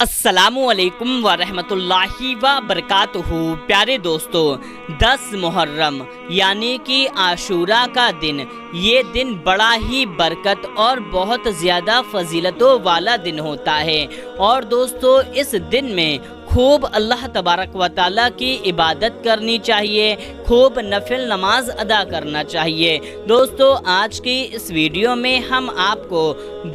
अस्सलामुअलैकुम वरहमतुल्लाहि वबरकातुहू। प्यारे दोस्तों, 10 मुहर्रम यानी कि आशूरा का दिन, ये दिन बड़ा ही बरकत और बहुत ज़्यादा फजीलतों वाला दिन होता है। और दोस्तों, इस दिन में खूब अल्लाह तबारक व ताला की इबादत करनी चाहिए, खूब नफिल नमाज अदा करना चाहिए। दोस्तों, आज की इस वीडियो में हम आपको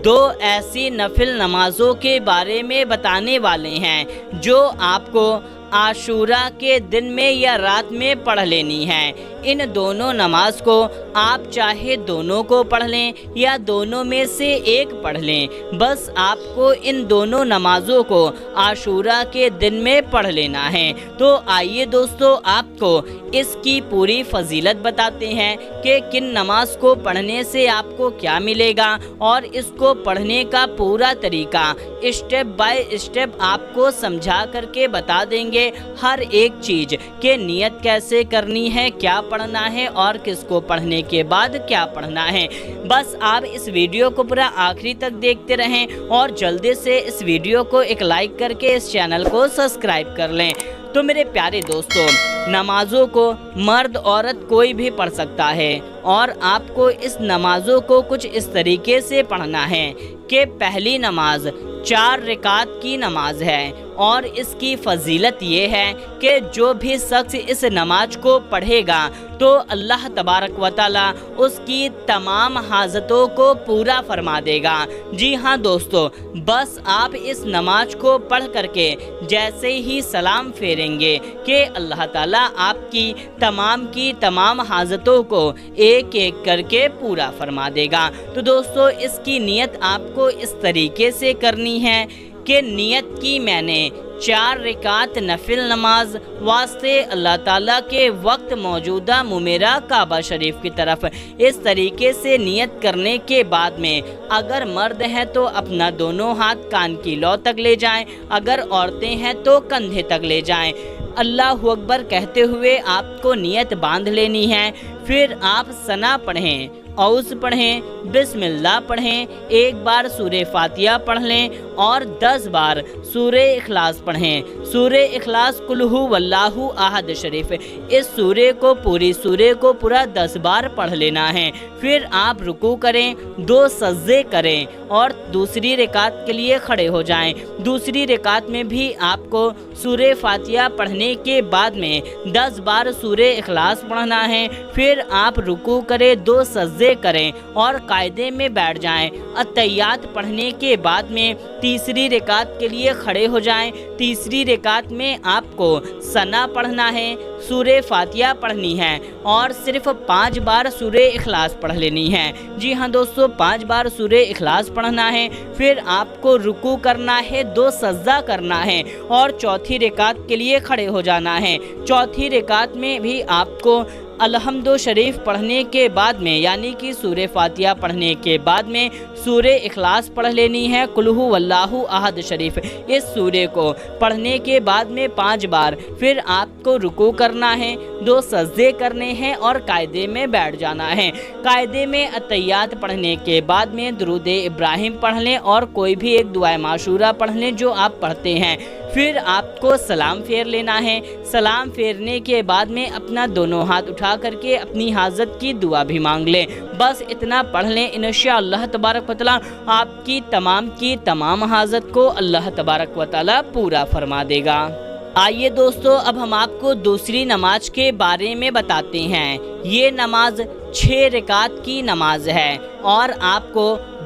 2 ऐसी नफिल नमाज़ों के बारे में बताने वाले हैं जो आपको आशूरा के दिन में या रात में पढ़ लेनी है। इन दोनों नमाज को आप चाहे दोनों को पढ़ लें या दोनों में से एक पढ़ लें, बस आपको इन दोनों नमाज़ों को आशूरा के दिन में पढ़ लेना है। तो आइए दोस्तों, आपको इसकी पूरी फजीलत बताते हैं कि किन नमाज को पढ़ने से आपको क्या मिलेगा, और इसको पढ़ने का पूरा तरीका स्टेप बाय स्टेप आपको समझा करके बता देंगे। हर एक चीज़ के नियत कैसे करनी है, क्या पढ़ना है और किसको पढ़ने के बाद क्या पढ़ना है। बस आप इस वीडियो को पूरा आखिरी तक देखते रहें और जल्दी से इस वीडियो को एक लाइक करके इस चैनल को सब्सक्राइब कर लें। तो मेरे प्यारे दोस्तों, नमाज़ों को मर्द औरत कोई भी पढ़ सकता है, और आपको इस नमाज़ों को कुछ इस तरीके से पढ़ना है कि पहली नमाज 4 रकात की नमाज है, और इसकी फजीलत ये है कि जो भी शख्स इस नमाज को पढ़ेगा तो अल्लाह तबारक व ताला उसकी तमाम हाजतों को पूरा फरमा देगा। जी हाँ दोस्तों, बस आप इस नमाज को पढ़ करके जैसे ही सलाम फेरेंगे कि अल्लाह ताला आपकी तमाम हाजतों को एक एक करके पूरा फरमा देगा। तो दोस्तों, इसकी नियत आपको इस तरीके से करनी है कि नियत की मैंने 4 रकात नफिल नमाज वास्ते अल्लाह ताला के वक्त मौजूदा मुमेरा काबा शरीफ की तरफ। इस तरीके से नियत करने के बाद में अगर मर्द हैं तो अपना दोनों हाथ कान की लौ तक ले जाएं, अगर औरतें हैं तो कंधे तक ले जाएं। अल्लाहु अकबर कहते हुए आपको नियत बांध लेनी है। फिर आप सना पढ़ें, औज़ पढ़ें, बिस्मिल्लाह पढ़ें, एक बार सूरे फातिहा पढ़ लें और 10 बार सूरे इखलास पढ़ें। सूरे इखलास कुल हु वल्लाहु अहद शरीफ, इस पूरी सूरे को पूरा 10 बार पढ़ लेना है। फिर आप रुकू करें, 2 सज्जे करें और दूसरी रकात के लिए खड़े हो जाएं। दूसरी रकात में भी आपको सूरे फातिहा पढ़ने के बाद में 10 बार सूरे इखलास पढ़ना है। फिर आप रुकू करें, 2 सज्जे करें और कायदे में बैठ जाएं। अत्तहियात पढ़ने के बाद में तीसरी रकात के लिए खड़े हो जाएं। तीसरी रकात में आपको सना पढ़ना है, सूरे फातिहा पढ़नी है और सिर्फ 5 बार सूरे इखलास पढ़ लेनी है। जी हाँ दोस्तों, 5 बार सूरे इखलास पढ़ना है। फिर आपको रुकू करना है, 2 सज्जा करना है और चौथी रकात के लिए खड़े हो जाना है। चौथी रकात में भी आपको अलहम्दु शरीफ पढ़ने के बाद में, यानी कि सूरे फातिहा पढ़ने के बाद में सूरे इखलास पढ़ लेनी है, कुल हु वल्लाहु अहद शरीफ। इस सूरे को पढ़ने के बाद में 5 बार फिर आपको रुकू करना है, 2 सज्दे करने हैं और कायदे में बैठ जाना है। कायदे में अत्तहियात पढ़ने के बाद में दुरूद इब्राहिम पढ़ लें और कोई भी एक दुआ माशूरा पढ़ लें जो आप पढ़ते हैं। फिर आपको सलाम फेर लेना है। सलाम फेरने के बाद में अपना दोनों हाथ उठा करके अपनी हाजत की दुआ भी मांग लें। बस इतना पढ़ लें, इंशाअल्लाह तबारक व तआला आपकी तमाम हाजत को अल्लाह तबारक व तआला पूरा फरमा देगा। आइए दोस्तों, अब हम आपको दूसरी नमाज के बारे में बताते हैं। ये नमाज 6 रकात की नमाज है और आपको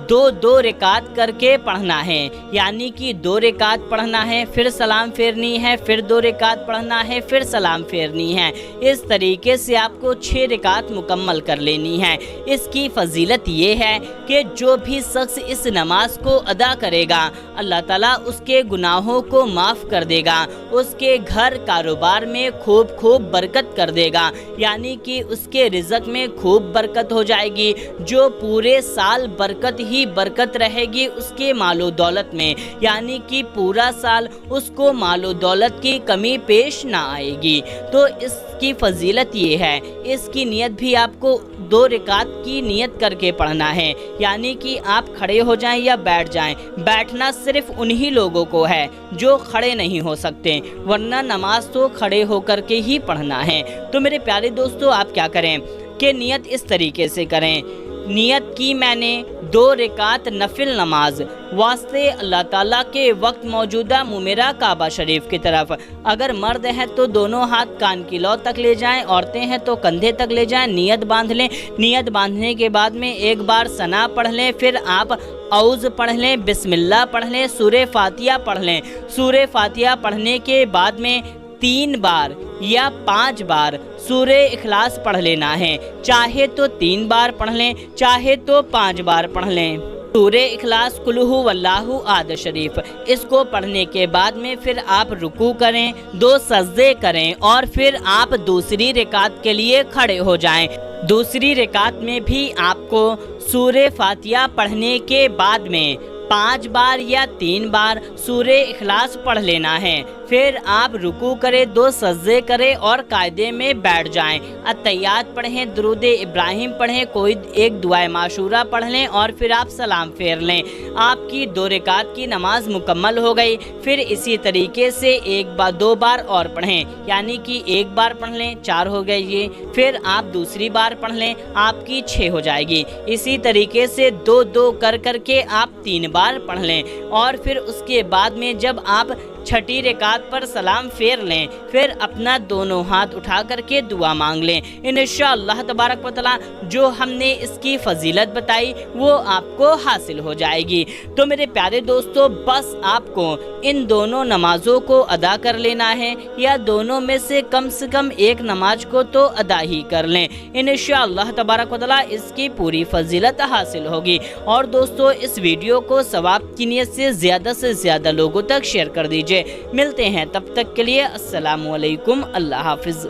2 रकात करके पढ़ना है, यानी कि 2 रकात पढ़ना है, फिर सलाम फेरनी है, फिर 2 रकात पढ़ना है, फिर सलाम फेरनी है। इस तरीके से आपको 6 रकात मुकम्मल कर लेनी है। इसकी फजीलत ये है कि जो भी शख्स इस नमाज को अदा करेगा अल्लाह ताला उसके गुनाहों को माफ़ कर देगा, उसके घर कारोबार में खूब बरकत कर देगा, यानी कि उसके रिज़्क़ में खूब बरकत हो जाएगी। जो पूरे साल बरकत ही ہی برکت رہے گی اس کے مال و دولت میں، یعنی کہ پورا سال اس کو مال و دولت کی کمی پیش نہ آئے گی۔ تو اس کی فضیلت یہ ہے، اس کی نیت بھی آپ کو 2 رکعت کی نیت کر کے پڑھنا ہے، یعنی کہ آپ کھڑے ہو جائیں یا بیٹھ جائیں۔ بیٹھنا صرف انہی لوگوں کو ہے جو کھڑے نہیں ہو سکتے، ورنہ نماز تو کھڑے ہو کر کے ہی پڑھنا ہے۔ تو میرے پیارے دوستو، آپ کیا کریں کہ نیت اس طریقے سے کریں۔ نیت کی میں نے 2 رکعت نفل نماز واسطے اللہ تعالیٰ کے وقت موجودہ منہ میرا کعبہ شریف کی طرف۔ اگر مرد ہیں تو دونوں ہاتھ کان کی لو تک لے جائیں، عورتیں ہیں تو کندھے تک لے جائیں، نیت باندھ لیں۔ نیت باندھنے کے بعد میں ایک بار ثنا پڑھ لیں، پھر آپ اعوذ پڑھ لیں، بسم اللہ پڑھ لیں، سورہ فاتحہ پڑھ لیں۔ سورہ فاتحہ پڑھنے کے بعد میں 3 بار یا 5 بار سورہ اخلاص پڑھ لینا ہے، چاہے تو 3 بار پڑھ لیں، چاہے تو 5 بار پڑھ لیں۔ سورہ اخلاص قل ھو واللہ احد شریف، اس کو پڑھنے کے بعد میں پھر آپ رکوع کریں، 2 سجدے کریں اور پھر آپ دوسری رکعت کے لیے کھڑے ہو جائیں۔ دوسری رکعت میں بھی آپ کو سورہ فاتحہ پڑھنے کے بعد میں 5 بار یا 3 بار سورہ اخلاص پڑھ لینا ہے۔ پھر آپ رکوع کریں، 2 سجدے کریں اور قاعدے میں بیٹھ جائیں۔ اتحیات پڑھیں، درود ابراہیم پڑھیں، کوئی ایک دعائے معشورہ پڑھ لیں اور پھر آپ سلام پھیر لیں۔ آپ کی 2 رکعت کی نماز مکمل ہو گئی۔ پھر اسی طریقے سے 2 بار اور پڑھیں، یعنی کہ 1 بار پڑھ لیں، 4 ہو گئے یہ۔ پھر آپ دوسری بار پڑھ لیں، آپ کی 6 ہو جائے گی۔ اسی طریقے سے 2 کر کے آپ 3 بار پڑھ لیں اور پھر اس کے بعد میں جب آپ چھٹی رکعت پر سلام پھیر لیں، پھر اپنا دونوں ہاتھ اٹھا کر کے دعا مانگ لیں۔ انشاءاللہ تبارک و تعالی جو ہم نے اس کی فضیلت بتائی وہ آپ کو حاصل ہو جائے گی۔ تو میرے پیارے دوستو، بس آپ کو ان دونوں نمازوں کو ادا کر لینا ہے، یا دونوں میں سے کم ایک نماز کو تو ادا ہی کر لیں۔ انشاءاللہ تبارک و تعالی اس کی پوری فضیلت حاصل ہوگی۔ اور دوستو، اس ویڈیو کو ثواب کی نیت سے زیادہ لوگوں تک شیئر کر دیجئے۔ ملتے ہیں تب تک کے لیے، السلام علیکم، اللہ حافظ۔